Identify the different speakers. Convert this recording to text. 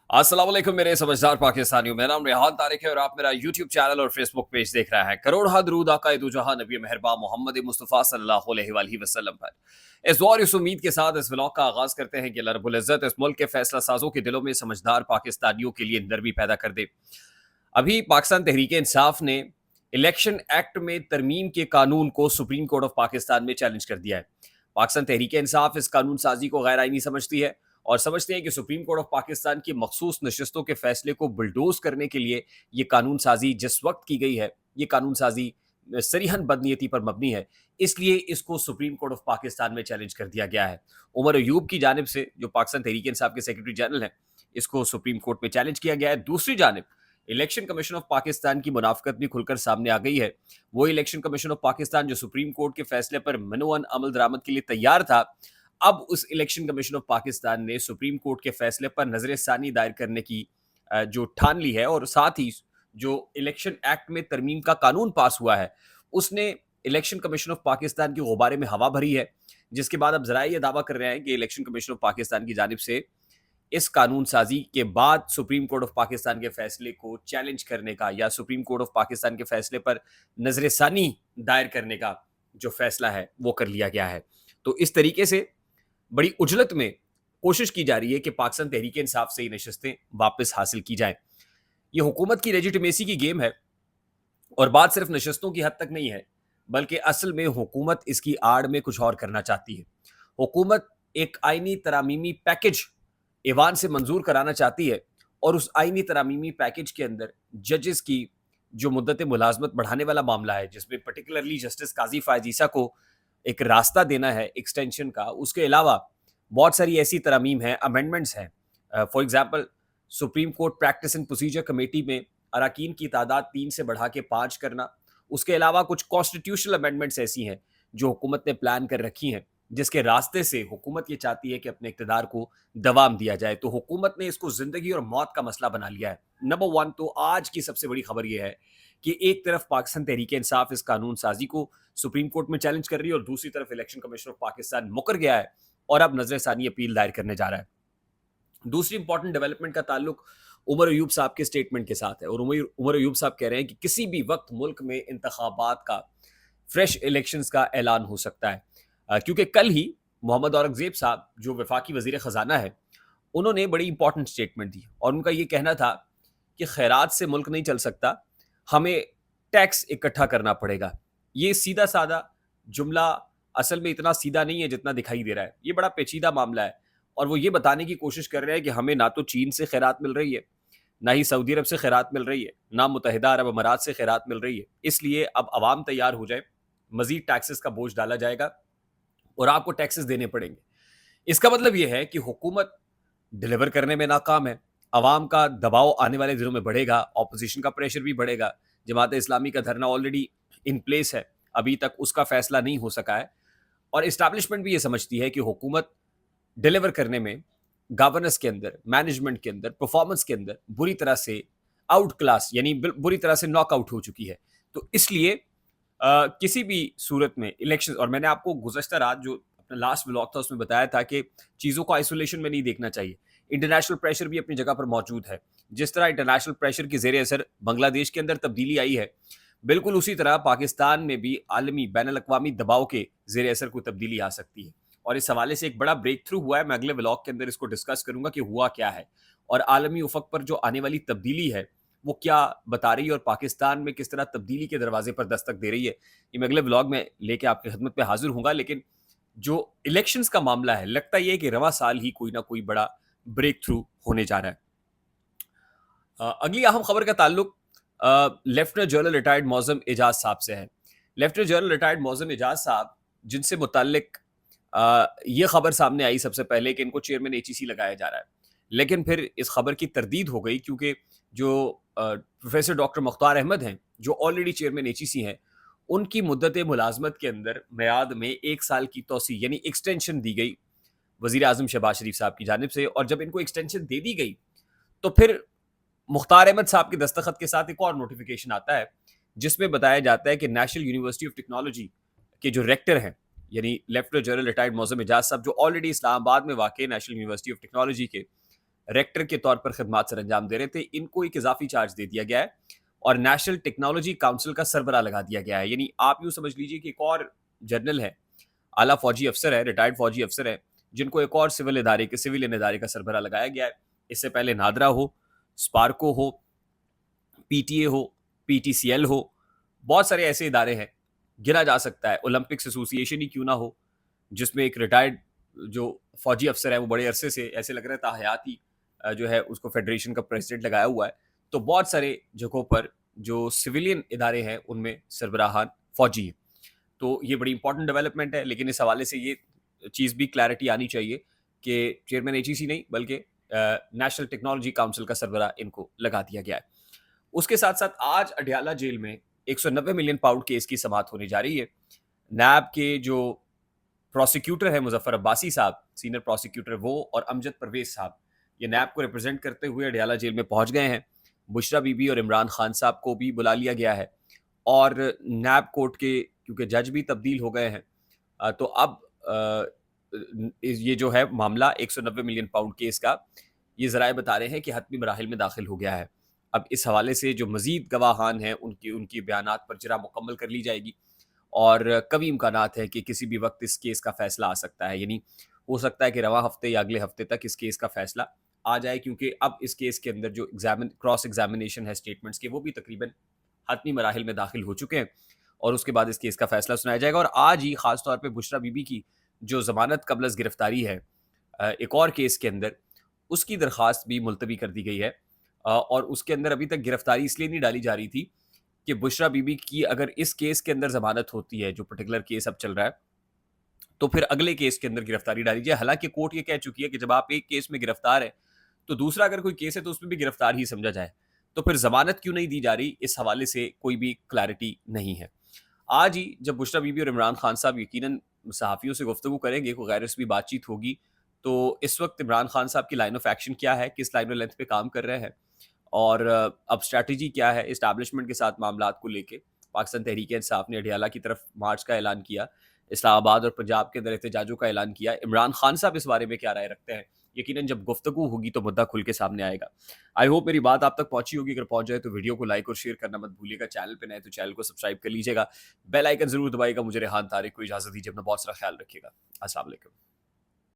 Speaker 1: अस्सलाम वालेकुम मेरे समझदार पाकिस्तानियों। मेरा नाम रेहान तारिक है और आप मेरा यूट्यूब चैनल और फेसबुक पेज देख रहे हैं। करोड़ हा दरूद आका दो जहां नबी मेहरबा मोहम्मद मुस्तफ़ा सल्लल्लाहु अलैहि वसल्लम पर। इस दुआ और इस उम्मीद के साथ इस व्लॉग का आगाज करते हैं कि अल्लाह रब्बुल इज्जत इस मुल्क के फैसला साजों के दिलों में समझदार पाकिस्तानियों के लिए नरमी पैदा कर दे। अभी पाकिस्तान तहरीक इंसाफ ने इलेक्शन एक्ट में तरमीम के कानून को सुप्रीम कोर्ट ऑफ पाकिस्तान में चैलेंज कर दिया है। पाकिस्तान तहरीक इंसाफ इस कानून साजी को गैर आईनी समझती है और समझते हैं कि सुप्रीम कोर्ट ऑफ पाकिस्तान की मखसूस नशस्तों के फैसले को बुलडोज करने के लिए ये कानून साजी जिस वक्त की गई है, ये कानून साजी सरीहन बदनीयती पर मबनी है, इसलिए इसको सुप्रीम कोर्ट ऑफ पाकिस्तान में चैलेंज कर दिया गया है। उमर अयूब की जानिब से, जो पाकिस्तान तहरीक इंसाफ के सेक्रेटरी जनरल हैं, इसको सुप्रीम कोर्ट में चैलेंज किया गया है। दूसरी जानिब इलेक्शन कमीशन ऑफ पाकिस्तान की मुनाफकत भी खुलकर सामने आ गई है। वो इलेक्शन कमीशन ऑफ पाकिस्तान जो सुप्रीम कोर्ट के फैसले पर मनोअन अमल दरामद के लिए तैयार था, अब उस इलेक्शन कमीशन ऑफ पाकिस्तान ने सुप्रीम कोर्ट के फैसले पर नजर सानी दायर करने की जो ठान ली है और साथ ही जो इलेक्शन एक्ट में तरमीम का कानून पास हुआ है, उसने इलेक्शन कमीशन ऑफ पाकिस्तान के गुब्बारे में हवा भरी है, जिसके बाद अब जरा ये दावा कर रहे हैं कि इलेक्शन कमीशन ऑफ पाकिस्तान की जानिब से इस कानून साजी के बाद सुप्रीम कोर्ट ऑफ पाकिस्तान के फैसले को चैलेंज करने का या सुप्रीम कोर्ट ऑफ पाकिस्तान के फैसले पर नजर सानी दायर करने का जो फैसला है वो कर लिया गया है। तो इस तरीके से बड़ी उजलत में कोशिश की जा रही है कि पाकिस्तान तहरीक इंसाफ से ये नशस्तें वापस हासिल की जाएं। ये हुकूमत की लेजिटिमेसी की गेम है और बात सिर्फ नशस्तों की हद तक नहीं है, बल्कि असल में हुकूमत इसकी आड़ में कुछ और करना चाहती है। हुकूमत एक आईनी तरामीमी पैकेज ईवान से मंजूर कराना चाहती है और उस आईनी तरामीमी पैकेज के अंदर जजेस की जो मुद्दत मुलाजमत बढ़ाने वाला मामला है, जिसमें पर्टिकुलरली जस्टिस काजी फायज ईसा को एक रास्ता देना है एक्सटेंशन का, उसके अलावा बहुत सारी ऐसी तरमीम हैं, अमेंडमेंट्स हैं। For example supreme court practice and procedure committee में अरकान की तादाद 3 से बढ़ा के 5 करना, उसके अलावा कुछ कॉन्स्टिट्यूशनल अमेंडमेंट्स ऐसी हैं जो हुकूमत ने प्लान कर रखी हैं, जिसके रास्ते से हुकूमत ये चाहती है कि अपने इक़्तिदार को दवाम दिया जाए। तो हुकूमत ने इसको ज़िंदगी और मौत का मसला बना लिया है। नंबर 1 तो आज की सबसे बड़ी खबर ये है कि एक तरफ पाकिस्तान तहरीक इंसाफ इस कानून साजी को सुप्रीम कोर्ट में चैलेंज कर रही है और दूसरी तरफ इलेक्शन कमीशन ऑफ पाकिस्तान मुकर गया है और अब नजर सानी अपील दायर करने जा रहा है। दूसरी इंपॉर्टेंट डेवलपमेंट का ताल्लुक उमर अयूब साहब के स्टेटमेंट के साथ है और उमर अयूब साहब कह रहे हैं कि किसी भी वक्त मुल्क में इंतखाबात का, फ्रेश इलेक्शंस का ऐलान हो सकता है, क्योंकि कल ही मोहम्मद औरंगजेब साहब जो वफाकी वजीर ख़जाना है, उन्होंने बड़ी इंपॉर्टेंट स्टेटमेंट दी और उनका ये कहना था कि खैरात से मुल्क नहीं चल सकता, हमें टैक्स इकट्ठा करना पड़ेगा। ये सीधा साधा जुमला असल में इतना सीधा नहीं है जितना दिखाई दे रहा है। ये बड़ा पेचीदा मामला है और वो ये बताने की कोशिश कर रहे हैं कि हमें ना तो चीन से खैरात मिल रही है, ना ही सऊदी अरब से खैरात मिल रही है, ना मुत्तहिदा अरब अमारात से खैरात मिल रही है। इसलिए अब अवाम तैयार हो जाए, मजीद टैक्सेस का बोझ डाला जाएगा और आपको टैक्सेस देने पड़ेंगे। इसका मतलब यह है कि हुकूमत डिलीवर करने में नाकाम है, अवाम का दबाव आने वाले दिनों में बढ़ेगा, ऑपोजिशन का प्रेशर भी बढ़ेगा। जमात इस्लामी का धरना ऑलरेडी इन प्लेस है, अभी तक उसका फैसला नहीं हो सका है और इस्टेब्लिशमेंट भी ये समझती है कि हुकूमत डिलीवर करने में, गवर्नेंस के अंदर, मैनेजमेंट के अंदर, परफॉर्मेंस के अंदर बुरी तरह से आउट क्लास यानी बुरी तरह से नॉकआउट हो चुकी है। तो इसलिए किसी भी सूरत में इलेक्शन, और मैंने आपको गुज़श्ता रात जो अपना लास्ट व्लॉग था उसमें बताया था कि चीज़ों को आइसोलेशन में नहीं देखना चाहिए। इंटरनेशनल प्रेशर भी अपनी जगह पर मौजूद है। जिस तरह इंटरनेशनल प्रेशर के ज़ेरे असर बांग्लादेश के अंदर तब्दीली आई है, बिल्कुल उसी तरह पाकिस्तान में भी आलमी बैनुल-अक़वामी दबाव के ज़ेरे असर कोई तब्दीली आ सकती है और इस हवाले से एक बड़ा ब्रेक थ्रू हुआ है। मैं अगले व्लॉग के अंदर इसको डिस्कस करूंगा कि हुआ क्या है और आलमी उफ़क़ पर जो आने वाली तब्दीली है वो क्या बता रही है और पाकिस्तान में किस तरह तब्दीली के दरवाजे पर दस्तक दे रही है। ये मैं अगले व्लॉग में लेके आपकी खिदमत पे हाजिर हूँगा। लेकिन जो इलेक्शंस का मामला है, लगता ये है कि रवां साल ही कोई ना कोई बड़ा ब्रेक थ्रू होने जा रहा है। अगली अहम खबर का ताल्लुक lieutenant general retired Moazzam Ejaz साहब से है। Lieutenant general retired Moazzam Ejaz साहब, जिनसे मुताल्लिक ये खबर सामने आई सबसे पहले कि इनको चेयरमैन एचईसी लगाया जा रहा है, लेकिन फिर इस खबर की तरदीद हो गई क्योंकि जो प्रोफेसर डॉक्टर मुख्तार अहमद हैं, जो ऑलरेडी चेयरमैन एचईसी हैं, उनकी मुद्दत मुलाजमत के अंदर मियाद में 1 साल की तोसी यानी एक्सटेंशन दी गई वज़ीर आज़म शहबाज शरीफ साहब की जानिब से। और जब इनको एक्सटेंशन दे दी गई तो फिर मुख्तार अहमद साहब के दस्तखत के साथ एक और नोटिफिकेशन आता है जिसमें बताया जाता है कि नेशनल यूनिवर्सिटी ऑफ टेक्नोलॉजी के जो रेक्टर हैं, यानी lieutenant general retired Moazzam Ejaz साहब, जो ऑलरेडी इस्लामाबाद में वाक़ नेशनल यूनिवर्सिटी ऑफ टेक्नोलॉजी के रेक्टर के तौर पर खिदमात सर अंजाम दे रहे थे, इनको एक इजाफी चार्ज दे दिया गया है और नेशनल टेक्नोलॉजी काउंसिल का सरबराह लगा दिया गया है। यानी आप यूँ समझ लीजिए कि एक और जनरल है, आला फौजी अफसर है, रिटायर्ड फौजी अफसर है, जिनको एक और सिविलियन इदारे का सरबराह लगाया गया है। इससे पहले नादरा हो, स्पार्को हो, पीटीए हो, पीटीसीएल हो, बहुत सारे ऐसे इदारे हैं, गिना जा सकता है। ओलंपिक्स एसोसिएशन ही क्यों ना हो, जिसमें एक रिटायर्ड जो फौजी अफसर है वो बड़े अरसे से ऐसे लग रहा था हयात ही जो है उसको फेडरेशन का प्रेसिडेंट लगाया हुआ है। तो बहुत सारे जगहों पर जो सिविलियन इदारे हैं उनमें सरबराहान फौजी हैं। तो ये बड़ी इंपॉर्टेंट डेवलपमेंट है, लेकिन इस हवाले से ये चीज़ भी क्लैरिटी आनी चाहिए कि चेयरमैन एचईसी नहीं बल्कि नेशनल टेक्नोलॉजी काउंसिल का सरबराह इनको लगा दिया गया है। उसके साथ साथ आज अडयाला जेल में 190 मिलियन पाउंड केस की समाअत होने जा रही है। नैब के जो प्रोसिक्यूटर है मुजफ्फर अब्बासी साहब, सीनियर प्रोसिक्यूटर वो और अमजद परवेज साहब, ये नैब को रिप्रेजेंट करते हुए अडयाला जेल में पहुंच गए हैं। बुशरा बीबी और इमरान खान साहब को भी बुला लिया गया है और नैब कोर्ट के क्योंकि जज भी तब्दील हो गए हैं, तो अब ये जो है मामला 190 मिलियन पाउंड केस का, ये ज़राए बता रहे हैं कि हतमी मराहिल में दाखिल हो गया है। अब इस हवाले से जो मज़ीद गवाहान हैं उनकी बयानात पर जरा मुकम्मल कर ली जाएगी और कभी इम्कानात है कि किसी भी वक्त इस केस का फ़ैसला आ सकता है। यानी हो सकता है कि रवां हफ्ते या अगले हफ्ते तक इस केस का फ़ैसला आ जाए, क्योंकि अब इस केस के अंदर जो क्रॉस एग्जामिनेशन है स्टेटमेंट्स के, वो भी तकरीबन हतमी मराहिल में दाखिल हो चुके हैं और उसके बाद इस केस का फ़ैसला सुनाया जाएगा। और आज ही ख़ास तौर पे बुशरा बीबी की जो ज़मानत क़ब्ल अज़ गिरफ़्तारी है एक और केस के अंदर, उसकी दरख्वास्त भी मुलतवी कर दी गई है और उसके अंदर अभी तक गिरफ़्तारी इसलिए नहीं डाली जा रही थी कि बुशरा बीबी की अगर इस केस के अंदर ज़मानत होती है, जो पर्टिकुलर केस अब चल रहा है, तो फिर अगले केस के अंदर गिरफ्तारी डाली जाए। हालांकि कोर्ट ये कह चुकी है कि जब आप एक केस में गिरफ्तार है तो दूसरा अगर कोई केस है तो उसमें भी गिरफ्तार ही समझा जाए। तो फिर जमानत क्यों नहीं दी जा रही, इस हवाले से कोई भी क्लैरिटी नहीं है। आज ही जब बुशरा बीबी और इमरान खान साहब यकीनन सहाफ़ियों से गुफ्तगू करेंगे, कोई गैर रस्मी बातचीत होगी, तो इस वक्त इमरान खान साहब की लाइन ऑफ एक्शन क्या है, किस लाइन ऑफ लेंथ पे काम कर रहे हैं और अब स्ट्रैटेजी क्या है इस्टेब्लिशमेंट के साथ मामलात को लेके। पाकिस्तान तहरीक इंसाफ ने अडियाला की तरफ मार्च का ऐलान किया, इस्लामाबाद और पंजाब के अंदर एहतजाजों का ऐलान किया। इमरान खान साहब इस बारे में क्या राय रखते हैं, यकीनन जब गुफ्तगू होगी तो मुद्दा खुल के सामने आएगा। आई होप मेरी बात आप तक पहुंची होगी। अगर पहुंच जाए तो वीडियो को लाइक और शेयर करना मत भूलिएगा। चैनल पे नए तो चैनल को सब्सक्राइब कर लीजिएगा, बेल आइकन जरूर दबाइएगा। मुझे रेहान तारिक को इजाजत दीजिए, अपना बहुत सारा ख्याल रखिएगा। अस्सलाम वालेकुम।